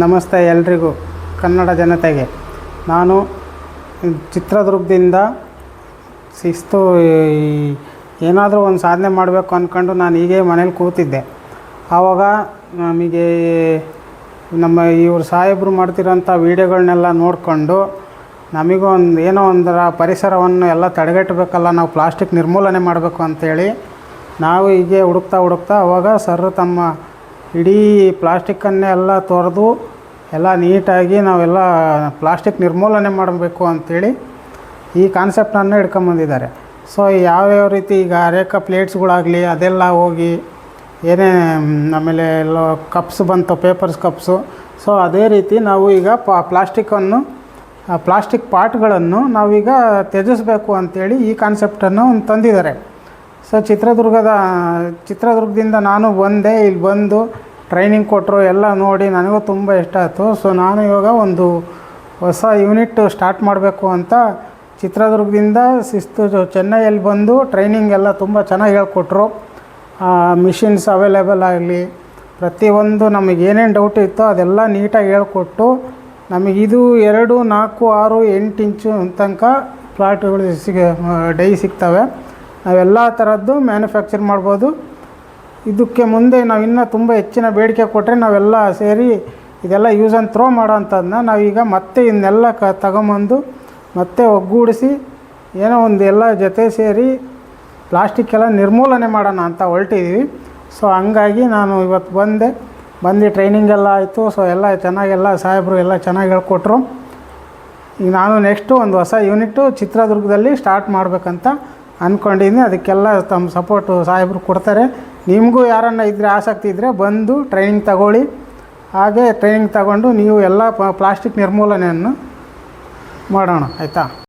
ನಮಸ್ತೆ ಎಲ್ರಿಗೂ, ಕನ್ನಡ ಜನತೆಗೆ. ನಾನು ಚಿತ್ರದುರ್ಗದಿಂದ ಶಿಸ್ತು ಏನಾದರೂ ಒಂದು ಸಾಧನೆ ಮಾಡಬೇಕು ಅಂದ್ಕೊಂಡು ನಾನು ಹೀಗೆ ಮನೇಲಿ ಕೂತಿದ್ದೆ. ಆವಾಗ ನಮಗೆ ನಮ್ಮ ಇವರು ಸಾಹೇಬರು ಮಾಡ್ತಿರೋಂಥ ವೀಡಿಯೋಗಳನ್ನೆಲ್ಲ ನೋಡಿಕೊಂಡು ನಮಗೂ ಏನೋ ಒಂದರ ಪರಿಸರವನ್ನು ಎಲ್ಲ ತಡೆಗಟ್ಟಬೇಕಲ್ಲ, ನಾವು ಪ್ಲಾಸ್ಟಿಕ್ ನಿರ್ಮೂಲನೆ ಮಾಡಬೇಕು ಅಂಥೇಳಿ ನಾವು ಹೀಗೆ ಹುಡುಕ್ತಾ ಅವಾಗ ಸರ್ ತಮ್ಮ ಇಡೀ ಪ್ಲಾಸ್ಟಿಕ್ಕನ್ನೇ ಎಲ್ಲ ತೊರೆದು ಎಲ್ಲ ನೀಟಾಗಿ ನಾವೆಲ್ಲ ಪ್ಲಾಸ್ಟಿಕ್ ನಿರ್ಮೂಲನೆ ಮಾಡಬೇಕು ಅಂಥೇಳಿ ಈ ಕಾನ್ಸೆಪ್ಟನ್ನು ಹಿಡ್ಕೊಂಬಂದಿದ್ದಾರೆ. ಸೊ ಯಾವ್ಯಾವ ರೀತಿ ಈಗ ಅರೇಕ ಪ್ಲೇಟ್ಸ್ಗಳಾಗಲಿ ಅದೆಲ್ಲ ಹೋಗಿ ಏನೇ ಆಮೇಲೆ ಎಲ್ಲ ಕಪ್ಸ್ ಬಂತು, ಪೇಪರ್ಸ್ ಕಪ್ಸು. ಸೊ ಅದೇ ರೀತಿ ನಾವು ಈಗ ಪ್ಲಾಸ್ಟಿಕ್ ಪಾಟ್ಗಳನ್ನು ನಾವೀಗ ತ್ಯಜಿಸಬೇಕು ಅಂಥೇಳಿ ಈ ಕಾನ್ಸೆಪ್ಟನ್ನು ತಂದಿದ್ದಾರೆ. ಸೊ ಚಿತ್ರದುರ್ಗದಿಂದ ನಾನು ಬಂದೆ, ಇಲ್ಲಿ ಬಂದು ಟ್ರೈನಿಂಗ್ ಕೊಟ್ಟರು, ಎಲ್ಲ ನೋಡಿ ನನಗೂ ತುಂಬ ಇಷ್ಟ ಆಯಿತು. ಸೊ ನಾನು ಇವಾಗ ಒಂದು ಹೊಸ ಯೂನಿಟ್ ಸ್ಟಾರ್ಟ್ ಮಾಡಬೇಕು ಅಂತ ಚಿತ್ರದುರ್ಗದಿಂದ ಚೆನ್ನೈಯಲ್ಲಿ ಬಂದು ಟ್ರೈನಿಂಗ್ ಎಲ್ಲ ತುಂಬ ಚೆನ್ನಾಗಿ ಹೇಳ್ಕೊಟ್ರು. ಮಿಷಿನ್ಸ್ ಅವೈಲೇಬಲ್ ಆಗಲಿ, ಪ್ರತಿಯೊಂದು ನಮಗೆ ಏನೇನು ಡೌಟ್ ಇತ್ತೋ ಅದೆಲ್ಲ ನೀಟಾಗಿ ಹೇಳ್ಕೊಟ್ಟು ನಮಗಿದು 2, 4, 6, 8 ಇಂಚು ತನಕ ಪ್ಲಾಟ್ಗಳು ಡೈ ಸಿಗ್ತವೆ. ನಾವೆಲ್ಲ ಥರದ್ದು ಮ್ಯಾನುಫ್ಯಾಕ್ಚರ್ ಮಾಡ್ಬೋದು. ಇದಕ್ಕೆ ಮುಂದೆ ನಾವು ಇನ್ನೂ ತುಂಬ ಹೆಚ್ಚಿನ ಬೇಡಿಕೆ ಕೊಟ್ಟರೆ ನಾವೆಲ್ಲ ಸೇರಿ ಇದೆಲ್ಲ ಯೂಸ್ ಆ್ಯಂಡ್ ಥ್ರೋ ಮಾಡೋ ಅಂಥದ್ದನ್ನ ನಾವೀಗ ಮತ್ತೆ ಇನ್ನೆಲ್ಲ ತಗೊಂಬಂದು ಮತ್ತೆ ಒಗ್ಗೂಡಿಸಿ ಏನೋ ಒಂದು ಎಲ್ಲ ಜೊತೆ ಸೇರಿ ಪ್ಲಾಸ್ಟಿಕ್ಕೆಲ್ಲ ನಿರ್ಮೂಲನೆ ಮಾಡೋಣ ಅಂತ ಹೊರಟಿದ್ದೀವಿ. ಸೊ ಹಂಗಾಗಿ ನಾನು ಇವತ್ತು ಬಂದು ಟ್ರೈನಿಂಗೆಲ್ಲ ಆಯಿತು. ಸೊ ಎಲ್ಲ ಚೆನ್ನಾಗೆಲ್ಲ ಸಾಹೇಬರು ಎಲ್ಲ ಚೆನ್ನಾಗಿ ಹೇಳ್ಕೊಟ್ರು. ಈಗ ನಾನು ನೆಕ್ಸ್ಟು ಒಂದು ಹೊಸ ಯೂನಿಟ್ಟು ಚಿತ್ರದುರ್ಗದಲ್ಲಿ ಸ್ಟಾರ್ಟ್ ಮಾಡಬೇಕಂತ ಅಂದ್ಕೊಂಡಿದ್ದೀನಿ. ಅದಕ್ಕೆಲ್ಲ ತಮ್ಮ ಸಪೋರ್ಟು ಸಾಹೇಬರು ಕೊಡ್ತಾರೆ. ನಿಮಗೂ ಯಾರನ್ನ ಇದ್ದರೆ ಆಸಕ್ತಿ ಇದ್ದರೆ ಬಂದು ಟ್ರೈನಿಂಗ್ ತಗೊಳ್ಳಿ. ಹಾಗೆ ಟ್ರೈನಿಂಗ್ ತಗೊಂಡು ನೀವು ಎಲ್ಲ ಪ್ಲಾಸ್ಟಿಕ್ ನಿರ್ಮೂಲನೆಯನ್ನು ಮಾಡೋಣ, ಆಯಿತಾ?